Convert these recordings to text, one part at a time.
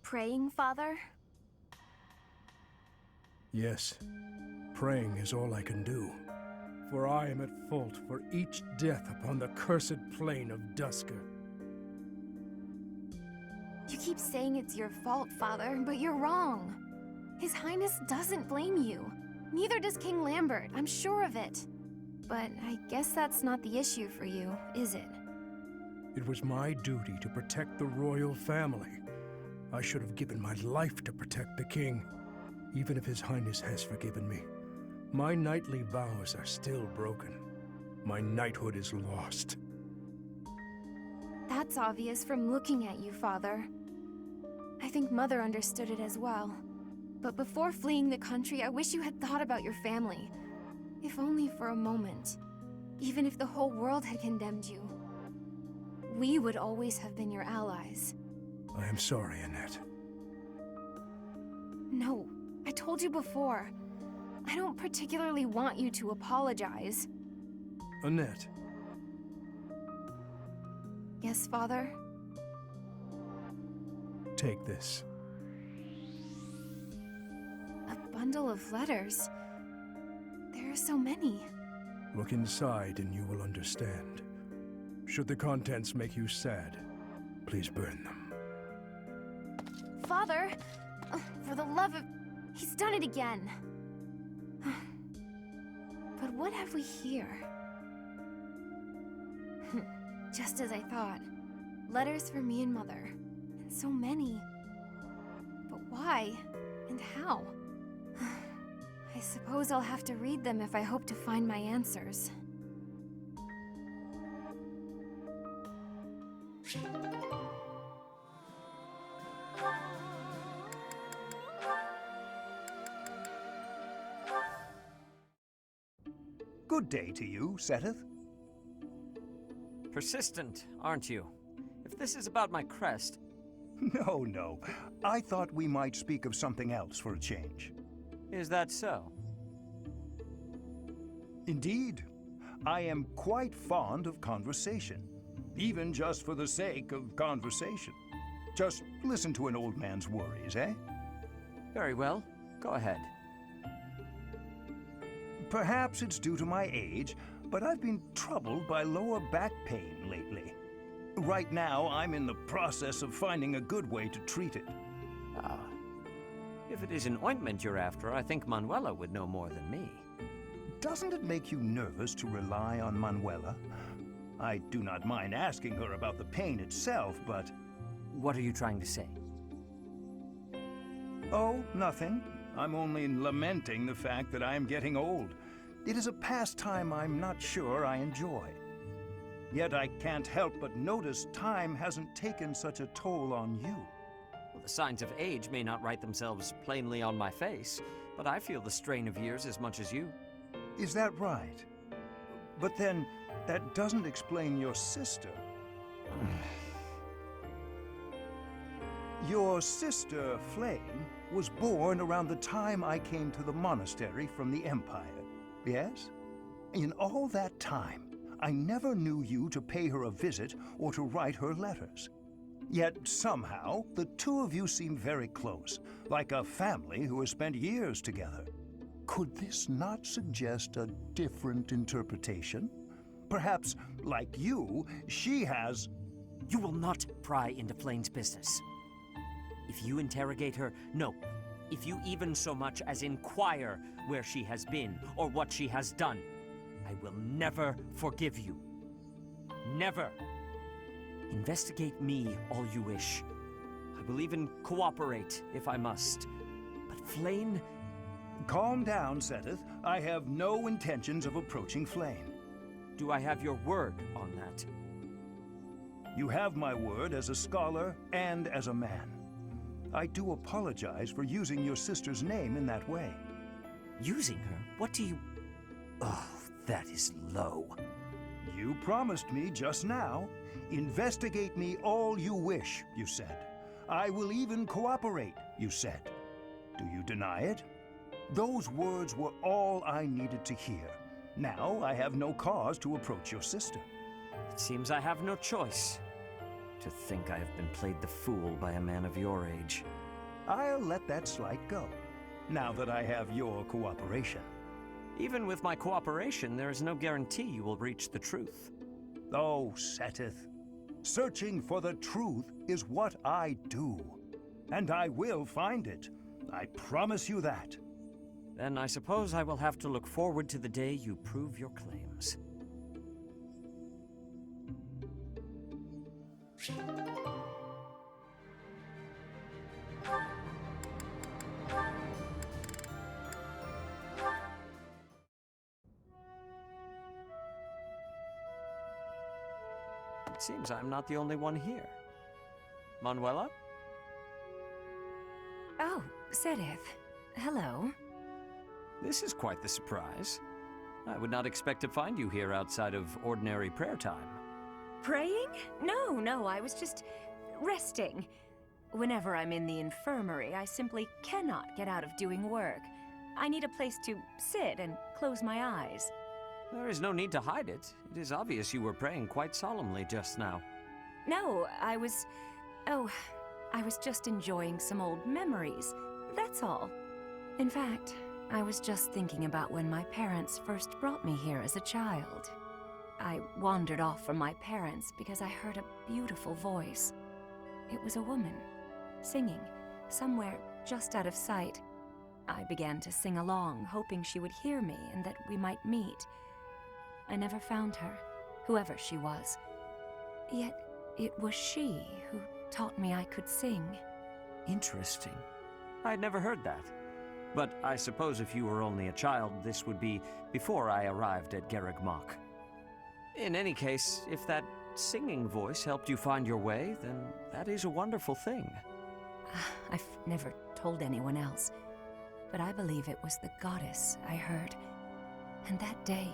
praying, Father? Yes. Praying is all I can do. For I am at fault for each death upon the cursed plain of Dusker. You keep saying it's your fault, Father, but you're wrong. His Highness doesn't blame you. Neither does King Lambert, I'm sure of it. But I guess that's not the issue for you, is it? It was my duty to protect the royal family. I should have given my life to protect the king, even if His Highness has forgiven me. My knightly vows are still broken. My knighthood is lost. That's obvious from looking at you, Father. I think Mother understood it as well. But before fleeing the country, I wish you had thought about your family. If only for a moment. Even if the whole world had condemned you. We would always have been your allies. I am sorry, Annette. No, I told you before. I don't particularly want you to apologize. Annette. Yes, Father? Take this. A bundle of letters. There are so many. Look inside and you will understand. Should the contents make you sad, please burn them. Father! For the love of... He's done it again. But what have we here? Just as I thought. Letters for me and Mother. And so many. But why? And how? I suppose I'll have to read them if I hope to find my answers. Good day to you, Seteth. Persistent, aren't you? If this is about my crest... No. I thought we might speak of something else for a change. Is that so? Indeed. I am quite fond of conversation. Even just for the sake of conversation. Just listen to an old man's worries, eh? Very well. Go ahead. Perhaps it's due to my age, but I've been troubled by lower back pain lately. Right now, I'm in the process of finding a good way to treat it. Ah. If it is an ointment you're after, I think Manuela would know more than me. Doesn't it make you nervous to rely on Manuela? I do not mind asking her about the pain itself, but... What are you trying to say? Oh, nothing. I'm only lamenting the fact that I am getting old. It is a pastime I'm not sure I enjoy. Yet I can't help but notice time hasn't taken such a toll on you. Well, the signs of age may not write themselves plainly on my face, but I feel the strain of years as much as you. Is that right? But then, that doesn't explain your sister. Your sister, Flayn, was born around the time I came to the monastery from the Empire, yes? In all that time, I never knew you to pay her a visit or to write her letters. Yet somehow, the two of you seem very close, like a family who has spent years together. Could this not suggest a different interpretation? Perhaps, like you, she has... You will not pry into Flayn's business. If you interrogate her, no. If you even so much as inquire where she has been or what she has done, I will never forgive you. Never. Investigate me all you wish. I will even cooperate if I must. But Flayn... Calm down, Seteth. I have no intentions of approaching Flayn. Do I have your word on that? You have my word as a scholar and as a man. I do apologize for using your sister's name in that way. Using her? What do you... Oh, that is low. You promised me just now. Investigate me all you wish, you said. I will even cooperate, you said. Do you deny it? Those words were all I needed to hear. Now I have no cause to approach your sister. It seems I have no choice. To think I have been played the fool by a man of your age. I'll let that slight go, now that I have your cooperation. Even with my cooperation, there is no guarantee you will reach the truth. Oh, Seteth, searching for the truth is what I do. And I will find it. I promise you that. Then I suppose I will have to look forward to the day you prove your claims. It seems I'm not the only one here. Manuela? Oh, Seteth. Hello. This is quite the surprise. I would not expect to find you here outside of ordinary prayer time. Praying? No, I was just resting. Whenever I'm in the infirmary, I simply cannot get out of doing work. I need a place to sit and close my eyes. There is no need to hide it. It is obvious you were praying quite solemnly just now. No, I was just enjoying some old memories. That's all. In fact, I was just thinking about when my parents first brought me here as a child. I wandered off from my parents because I heard a beautiful voice. It was a woman, singing, somewhere just out of sight. I began to sing along, hoping she would hear me and that we might meet. I never found her, whoever she was. Yet, it was she who taught me I could sing. Interesting. I'd never heard that. But I suppose if you were only a child, this would be before I arrived at Garreg Mach. In any case, if that singing voice helped you find your way, then that is a wonderful thing. I've never told anyone else, but I believe it was the goddess I heard. And that day,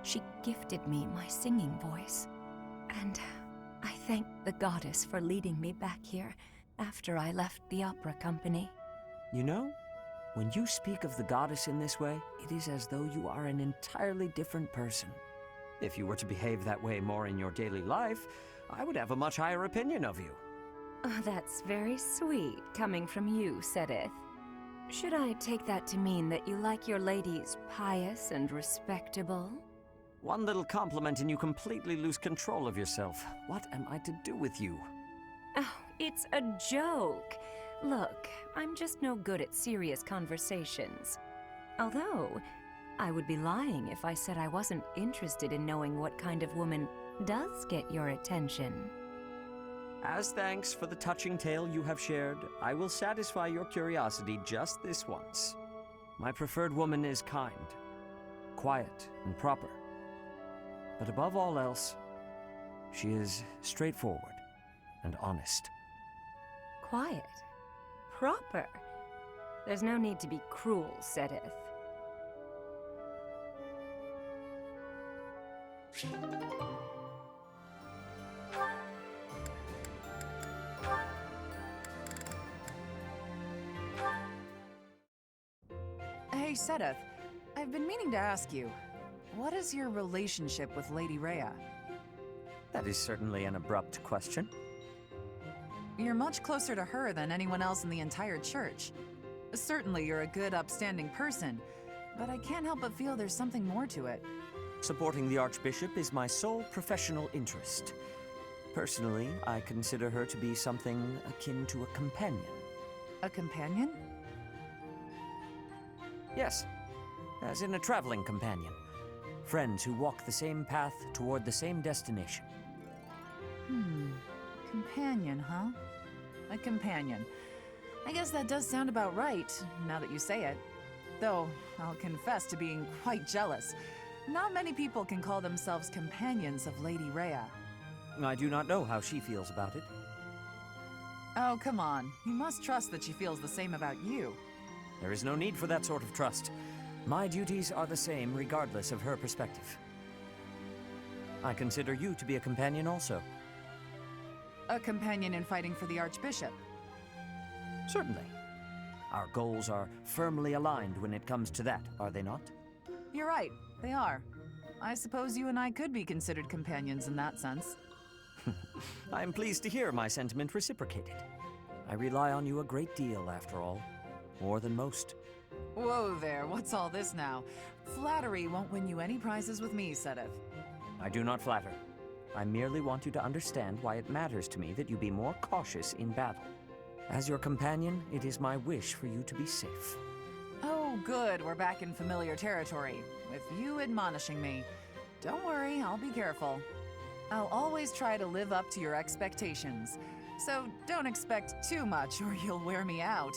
she gifted me my singing voice. And I thank the goddess for leading me back here after I left the opera company. You know, when you speak of the goddess in this way, it is as though you are an entirely different person. If you were to behave that way more in your daily life, I would have a much higher opinion of you. Oh, that's very sweet, coming from you, Seteth. Should I take that to mean that you like your ladies pious and respectable? One little compliment and you completely lose control of yourself. What am I to do with you? Oh, it's a joke. Look, I'm just no good at serious conversations. Although, I would be lying if I said I wasn't interested in knowing what kind of woman does get your attention. As thanks for the touching tale you have shared, I will satisfy your curiosity just this once. My preferred woman is kind, quiet, and proper. But above all else, she is straightforward and honest. Quiet. Proper. There's no need to be cruel, Seteth. Hey, Seteth. I've been meaning to ask you, what is your relationship with Lady Rhea? That is certainly an abrupt question. You're much closer to her than anyone else in the entire church. Certainly you're a good, upstanding person, but I can't help but feel there's something more to it. Supporting the Archbishop is my sole professional interest. Personally, I consider her to be something akin to a companion. A companion? Yes, as in a traveling companion. Friends who walk the same path toward the same destination. Companion, huh? A companion. I guess that does sound about right, now that you say it. Though, I'll confess to being quite jealous. Not many people can call themselves companions of Lady Rhea. I do not know how she feels about it. Oh, come on. You must trust that she feels the same about you. There is no need for that sort of trust. My duties are the same regardless of her perspective. I consider you to be a companion also. A companion in fighting for the Archbishop. Certainly. Our goals are firmly aligned when it comes to that, are they not? You're right, they are. I suppose you and I could be considered companions in that sense. I am pleased to hear my sentiment reciprocated. I rely on you a great deal, after all. More than most. Whoa there, what's all this now? Flattery won't win you any prizes with me, Seteth. I do not flatter. I merely want you to understand why it matters to me that you be more cautious in battle. As your companion, it is my wish for you to be safe. Oh, good, we're back in familiar territory, with you admonishing me. Don't worry, I'll be careful. I'll always try to live up to your expectations. So don't expect too much or you'll wear me out.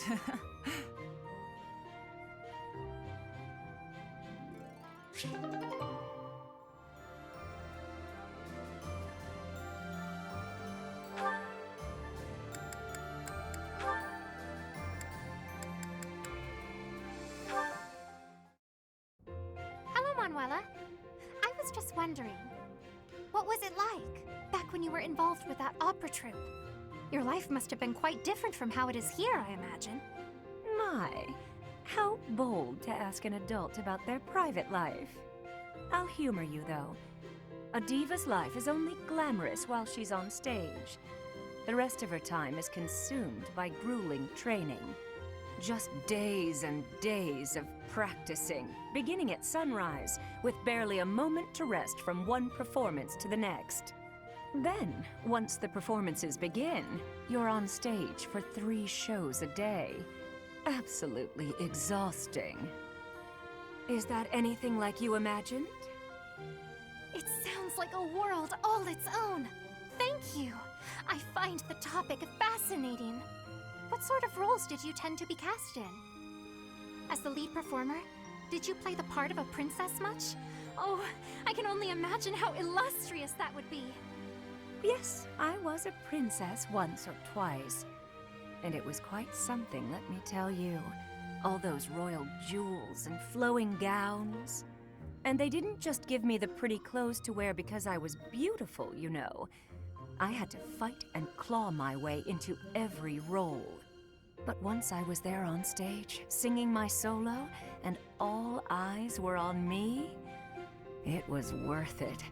Hello, Manuela. I was just wondering, what was it like back when you were involved with that opera troupe? Your life must have been quite different from how it is here, I imagine. My, how bold to ask an adult about their private life. I'll humor you, though. A diva's life is only glamorous while she's on stage. The rest of her time is consumed by grueling training. Just days and days of practicing, beginning at sunrise, with barely a moment to rest from one performance to the next. Then, once the performances begin, you're on stage for 3 shows a day. Absolutely exhausting. Is that anything like you imagined? It sounds like a world all its own. Thank you. I find the topic fascinating. What sort of roles did you tend to be cast in? As the lead performer, did you play the part of a princess much? Oh, I can only imagine how illustrious that would be. Yes, I was a princess once or twice. And it was quite something, let me tell you. All those royal jewels and flowing gowns. And they didn't just give me the pretty clothes to wear because I was beautiful, you know. I had to fight and claw my way into every role. But once I was there on stage, singing my solo, and all eyes were on me, it was worth it.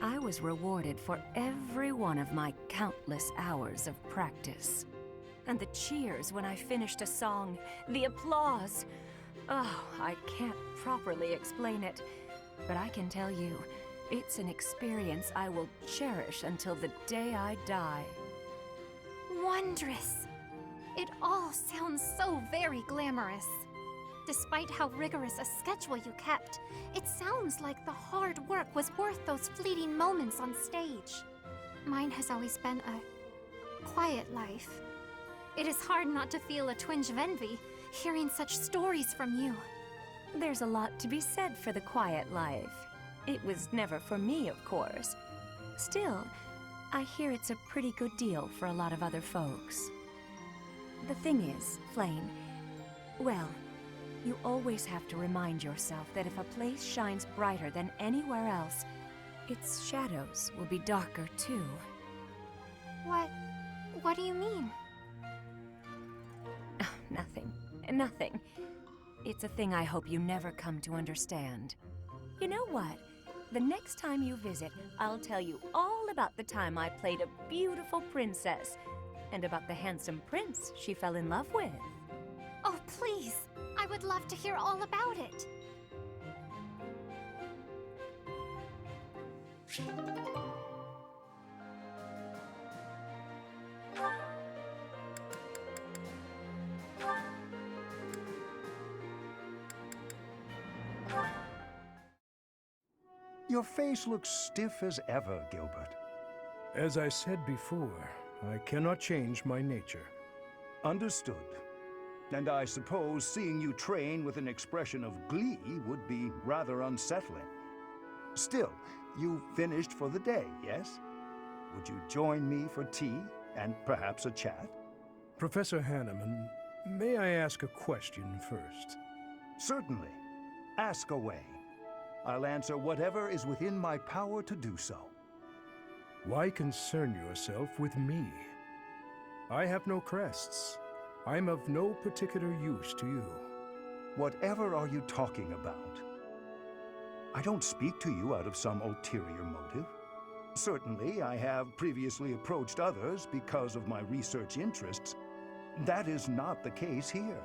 I was rewarded for every one of my countless hours of practice. And the cheers when I finished a song, the applause. Oh, I can't properly explain it, but I can tell you, it's an experience I will cherish until the day I die. Wondrous. It all sounds so very glamorous. Despite how rigorous a schedule you kept, it sounds like the hard work was worth those fleeting moments on stage. Mine has always been a quiet life. It is hard not to feel a twinge of envy, hearing such stories from you. There's a lot to be said for the quiet life. It was never for me, of course. Still, I hear it's a pretty good deal for a lot of other folks. The thing is, Flayn, well, you always have to remind yourself that if a place shines brighter than anywhere else, its shadows will be darker too. What do you mean? Nothing. It's a thing I hope you never come to understand. You know what? The next time you visit, I'll tell you all about the time I played a beautiful princess, and about the handsome prince she fell in love with. Oh, please! I would love to hear all about it. Your face looks stiff as ever, Gilbert. As I said before, I cannot change my nature. Understood. And I suppose seeing you train with an expression of glee would be rather unsettling. Still, you finished for the day, yes? Would you join me for tea and perhaps a chat? Professor Hanneman, may I ask a question first? Certainly. Ask away. I'll answer whatever is within my power to do so. Why concern yourself with me? I have no crests. I'm of no particular use to you. Whatever are you talking about? I don't speak to you out of some ulterior motive. Certainly, I have previously approached others because of my research interests. That is not the case here.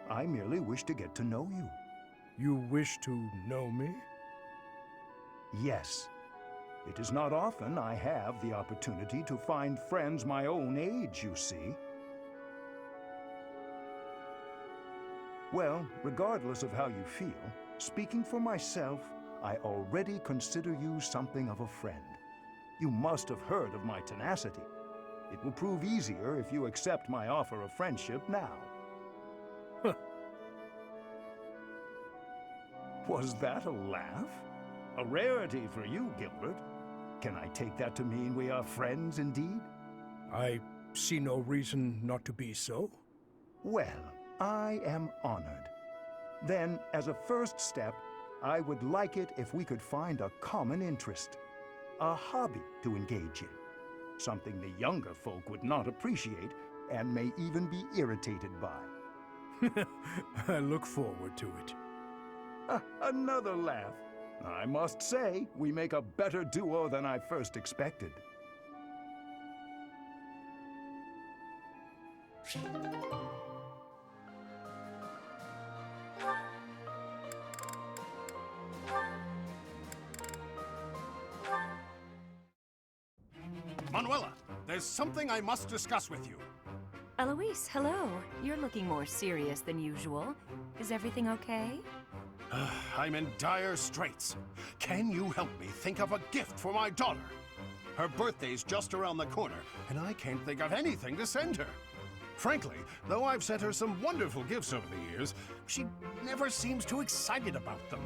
I merely wish to get to know you. You wish to know me? Yes. It is not often I have the opportunity to find friends my own age, you see. Well, regardless of how you feel, speaking for myself, I already consider you something of a friend. You must have heard of my tenacity. It will prove easier if you accept my offer of friendship now. Was that a laugh? A rarity for you, Gilbert. Can I take that to mean we are friends indeed? I see no reason not to be so. Well, I am honored. Then, as a first step, I would like it if we could find a common interest. A hobby to engage in. Something the younger folk would not appreciate and may even be irritated by. I look forward to it. Another laugh. I must say, we make a better duo than I first expected. Manuela, there's something I must discuss with you. Alois, hello. You're looking more serious than usual. Is everything okay? I'm in dire straits. Can you help me think of a gift for my daughter? Her birthday's just around the corner, and I can't think of anything to send her. Frankly, though I've sent her some wonderful gifts over the years, she never seems too excited about them.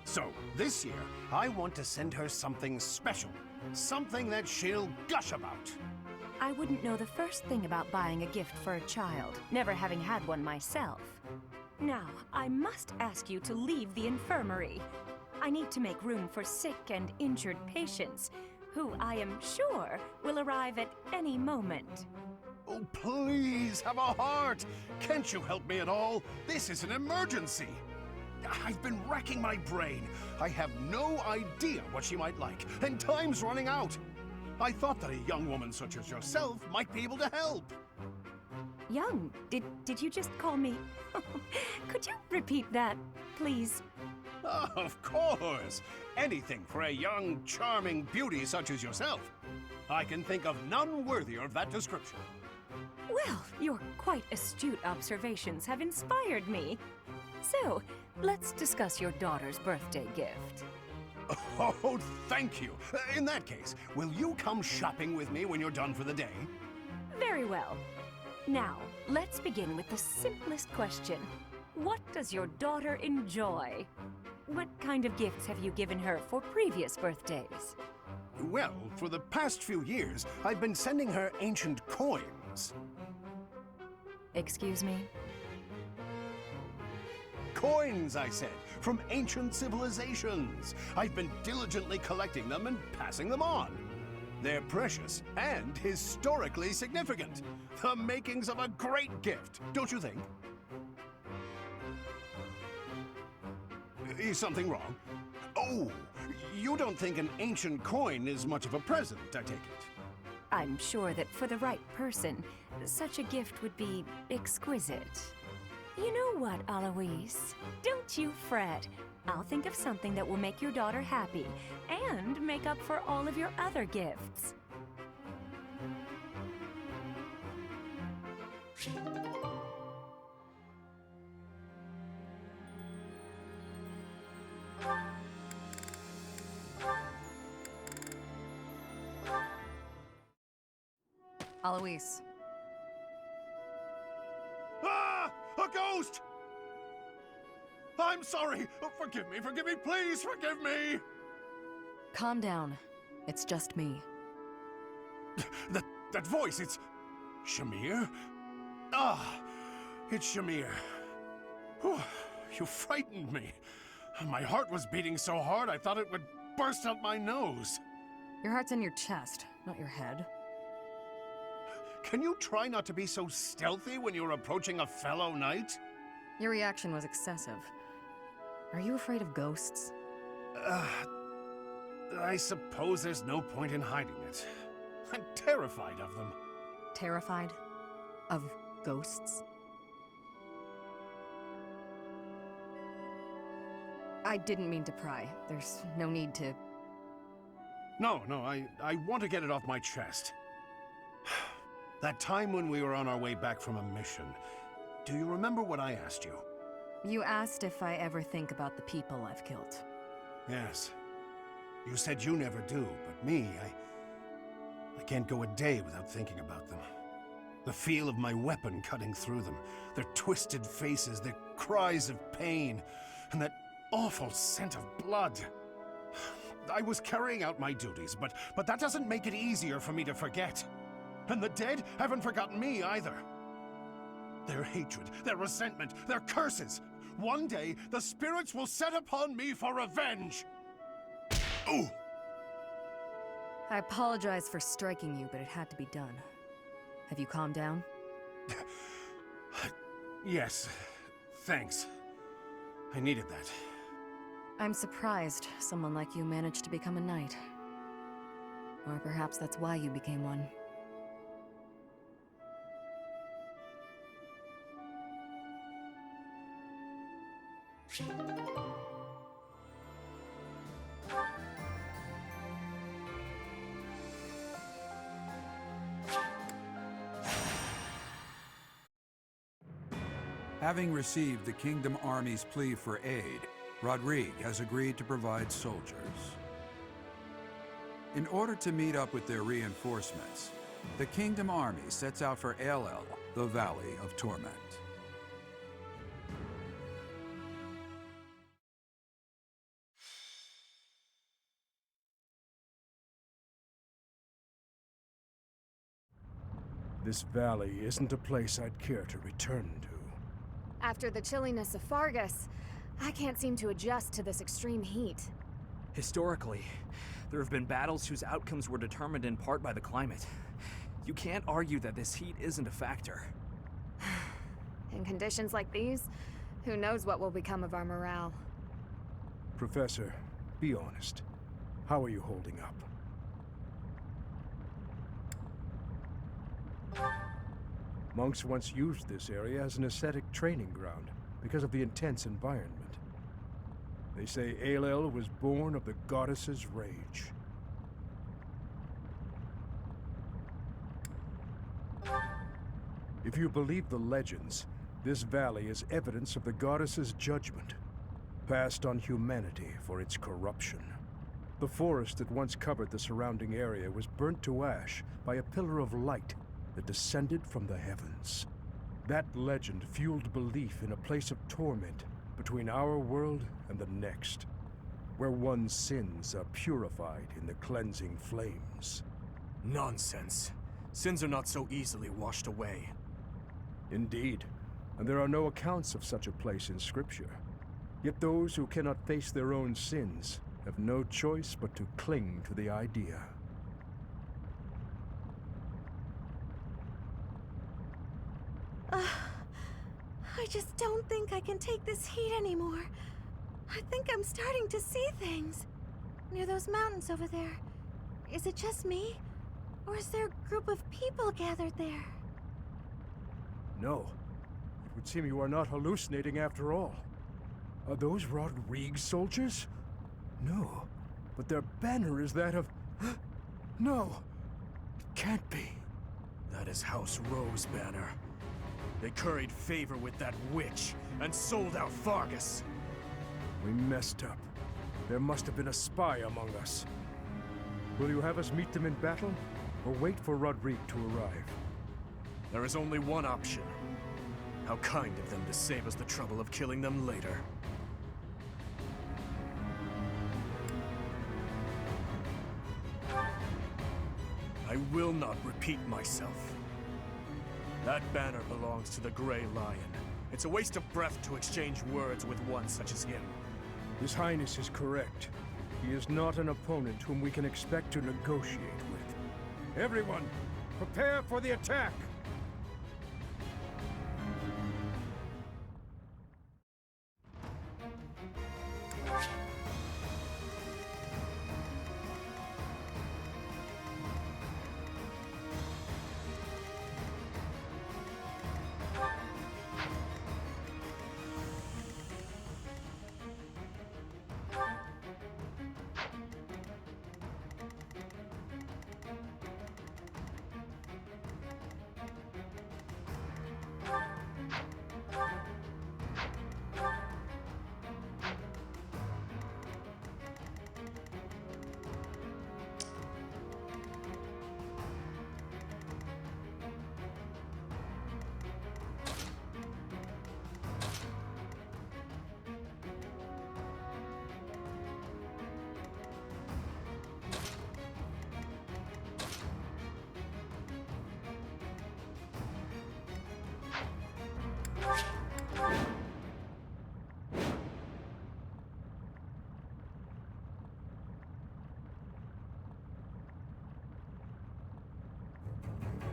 So, this year, I want to send her something special. Something that she'll gush about. I wouldn't know the first thing about buying a gift for a child, never having had one myself. Now, I must ask you to leave the infirmary. I need to make room for sick and injured patients, who I am sure will arrive at any moment. Oh, please, have a heart! Can't you help me at all? This is an emergency! I've been racking my brain. I have no idea what she might like, and time's running out. I thought that a young woman such as yourself might be able to help. Young? Did you just call me? Could you repeat that, please? Of course! Anything for a young, charming beauty such as yourself. I can think of none worthier of that description. Well, your quite astute observations have inspired me. So, let's discuss your daughter's birthday gift. Oh, thank you. In that case, will you come shopping with me when you're done for the day? Very well. Now, let's begin with the simplest question. What does your daughter enjoy? What kind of gifts have you given her for previous birthdays? Well, for the past few years, I've been sending her ancient coins. Excuse me? Coins, I said, from ancient civilizations. I've been diligently collecting them and passing them on. They're precious and historically significant. The makings of a great gift, don't you think? Is something wrong? Oh, you don't think an ancient coin is much of a present, I take it? I'm sure that for the right person, such a gift would be exquisite. You know what, Alois? Don't you fret. I'll think of something that will make your daughter happy and make up for all of your other gifts. Alois. Ah! A ghost! I'm sorry! Forgive me, please forgive me! Calm down. It's just me. That voice, it's... Shamir? Ah! It's Shamir. Whew, you frightened me. My heart was beating so hard I thought it would burst out my nose. Your heart's in your chest, not your head. Can you try not to be so stealthy when you're approaching a fellow knight? Your reaction was excessive. Are you afraid of ghosts? I suppose there's no point in hiding it. I'm terrified of them. Terrified? Of ghosts? I didn't mean to pry. There's no need to... No, I want to get it off my chest. That time when we were on our way back from a mission, do you remember what I asked you? You asked if I ever think about the people I've killed. Yes. You said you never do, but me, I can't go a day without thinking about them. The feel of my weapon cutting through them, their twisted faces, their cries of pain, and that awful scent of blood. I was carrying out my duties, but that doesn't make it easier for me to forget. And the dead haven't forgotten me either. Their hatred, their resentment, their curses. One day, the spirits will set upon me for revenge. Ooh! I apologize for striking you, but it had to be done. Have you calmed down? Yes, thanks. I needed that. I'm surprised someone like you managed to become a knight. Or perhaps that's why you became one. Having received the Kingdom Army's plea for aid, Rodrigue has agreed to provide soldiers. In order to meet up with their reinforcements, the Kingdom Army sets out for Ailell, the Valley of Torment. This valley isn't a place I'd care to return to. After the chilliness of Fargus, I can't seem to adjust to this extreme heat. Historically, there have been battles whose outcomes were determined in part by the climate. You can't argue that this heat isn't a factor. In conditions like these, who knows what will become of our morale. Professor, be honest. How are you holding up? Monks once used this area as an ascetic training ground because of the intense environment. They say Ailell was born of the goddess's rage. If you believe the legends, this valley is evidence of the goddess's judgment, passed on humanity for its corruption. The forest that once covered the surrounding area was burnt to ash by a pillar of light that descended from the heavens. That legend fueled belief in a place of torment between our world and the next, where one's sins are purified in the cleansing flames. Nonsense. Sins are not so easily washed away. Indeed, and there are no accounts of such a place in Scripture. Yet those who cannot face their own sins have no choice but to cling to the idea. I just don't think I can take this heat anymore. I think I'm starting to see things. Near those mountains over there. Is it just me? Or is there a group of people gathered there? No. It would seem you are not hallucinating after all. Are those Rodrigue soldiers? No. But their banner is that of... No. It can't be. That is House Rowe's banner. They curried favor with that witch and sold out Fargus. We messed up. There must have been a spy among us. Will you have us meet them in battle, or wait for Rodrigue to arrive? There is only one option. How kind of them to save us the trouble of killing them later. I will not repeat myself. That banner belongs to the Grey Lion. It's a waste of breath to exchange words with one such as him. His Highness is correct. He is not an opponent whom we can expect to negotiate with. Everyone, prepare for the attack!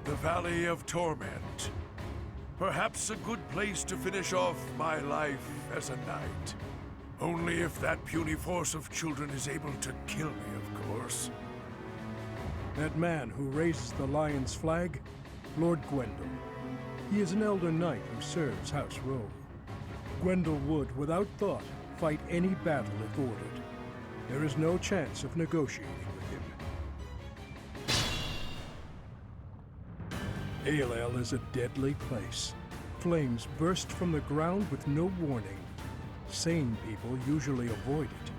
The Valley of Torment. Perhaps a good place to finish off my life as a knight. Only if that puny force of children is able to kill me, of course. That man who raises the Lion's flag? Lord Gwendol. He is an elder knight who serves House Rowe. Gwendol would, without thought, fight any battle if ordered. There is no chance of negotiating with him. Ailell is a deadly place. Flames burst from the ground with no warning. Sane people usually avoid it.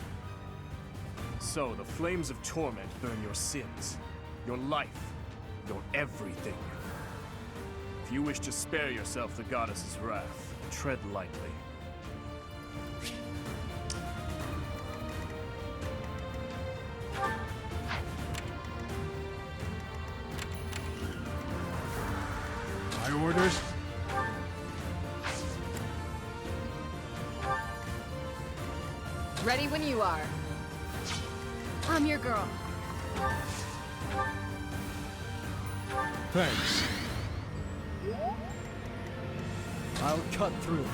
So, the flames of torment burn your sins, your life, your everything. If you wish to spare yourself the goddess's wrath, tread lightly. My orders? Ready when you are. I'm your girl. Thanks. I'll cut through.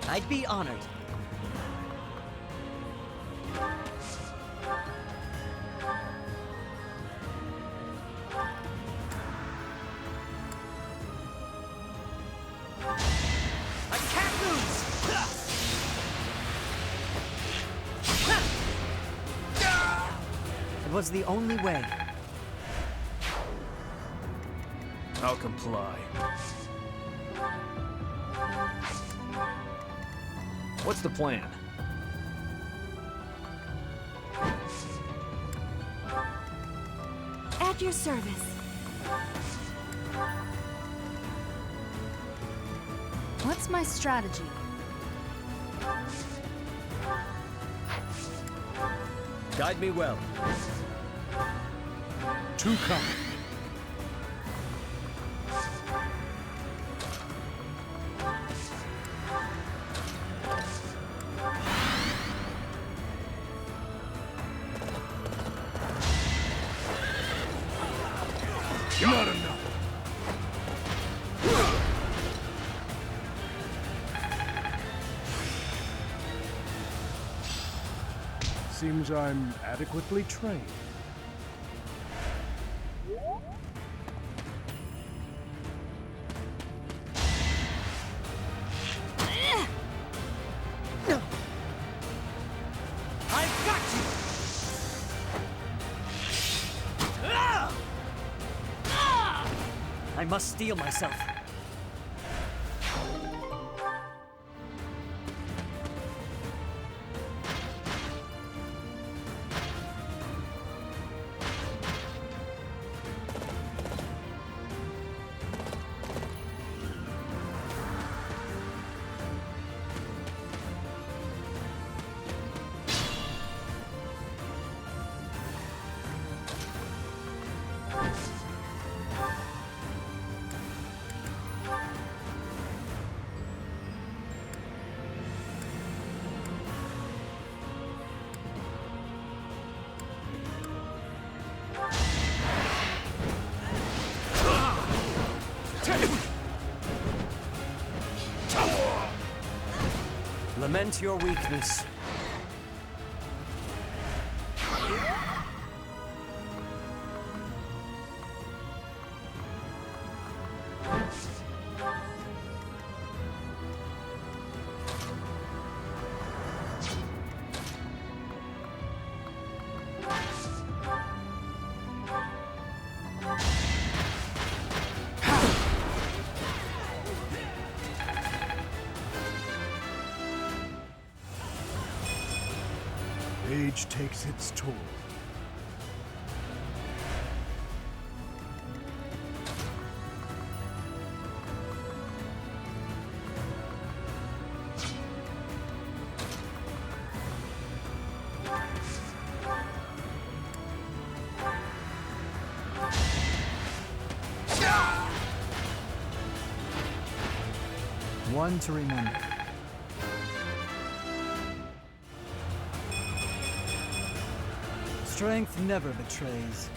I'd be honored. I can't lose! It was the only way. I'll comply. What's the plan? At your service. What's my strategy? Guide me well. Too kind. Not enough. Seems I'm adequately trained. I've got you! I must steel myself. Lament your weakness. Age takes its toll. One to remember. Strength never betrays.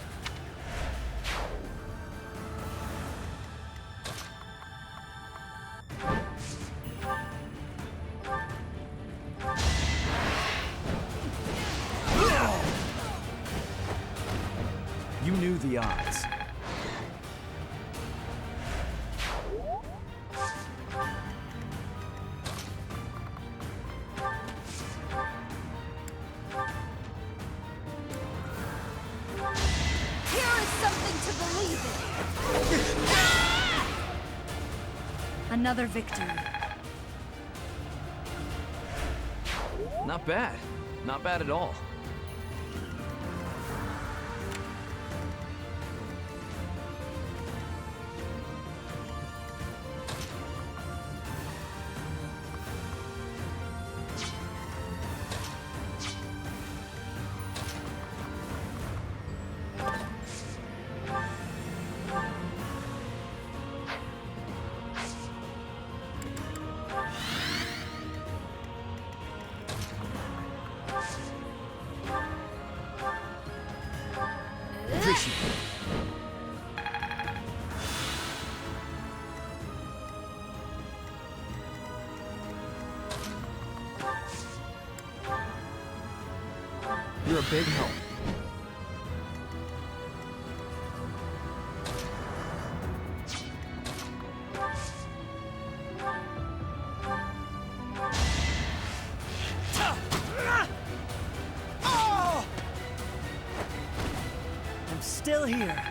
You knew the odds. Another victory. Not bad. Not bad at all. You're a big help. I'm still here.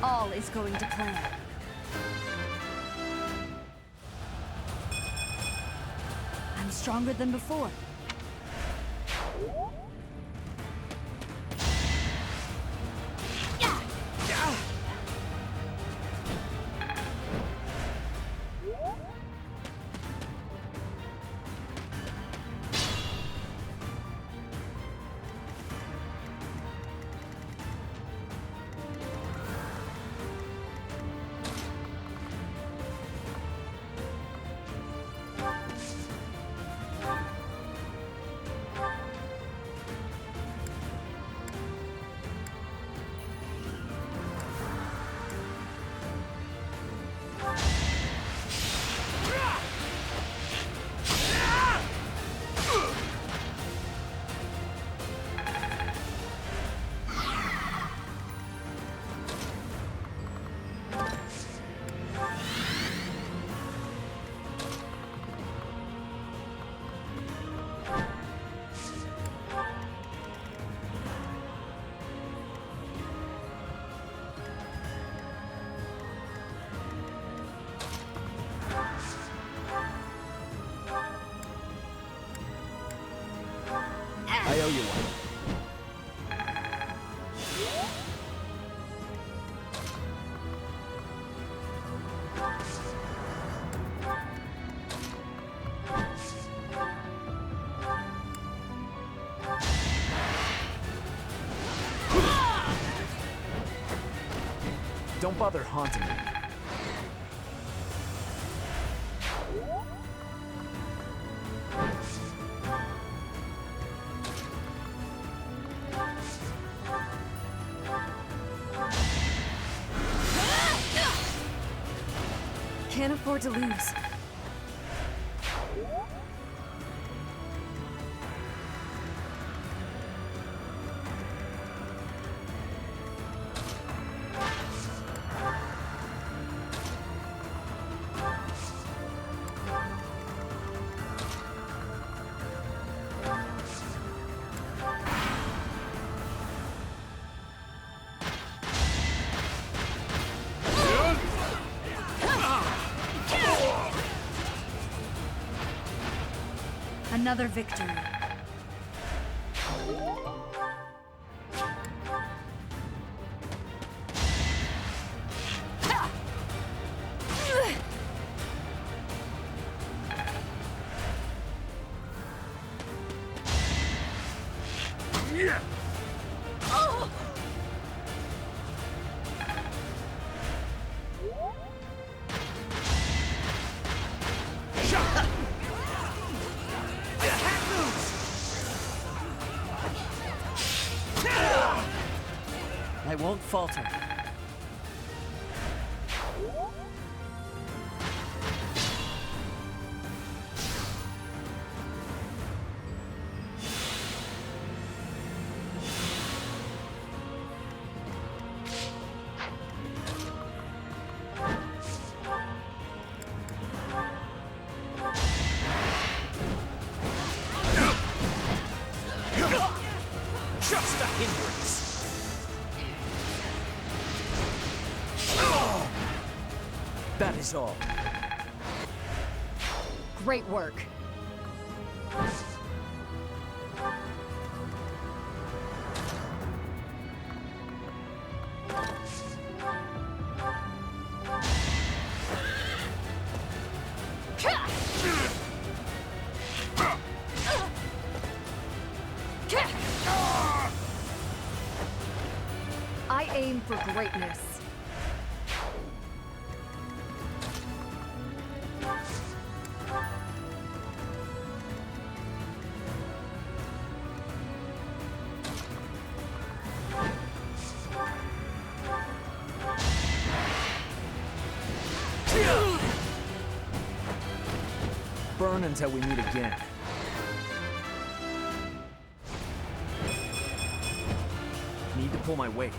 All is going to plan. I'm stronger than before. I owe you one. Don't bother haunting me. Can't afford to lose. Another victory. Yeah. Oh! I won't falter. Just a hindrance. That is all. Great work. I aim for greatness. Burn until we meet again. Need to pull my weight.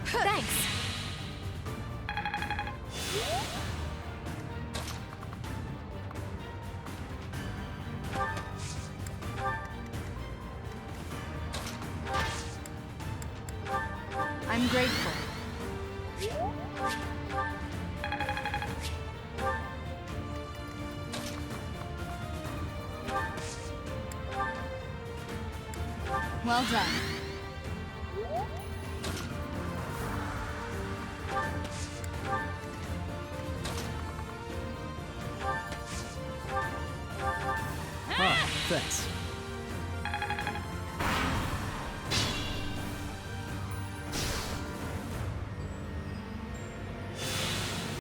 Thanks. I'm grateful. Well done. Ah, thanks.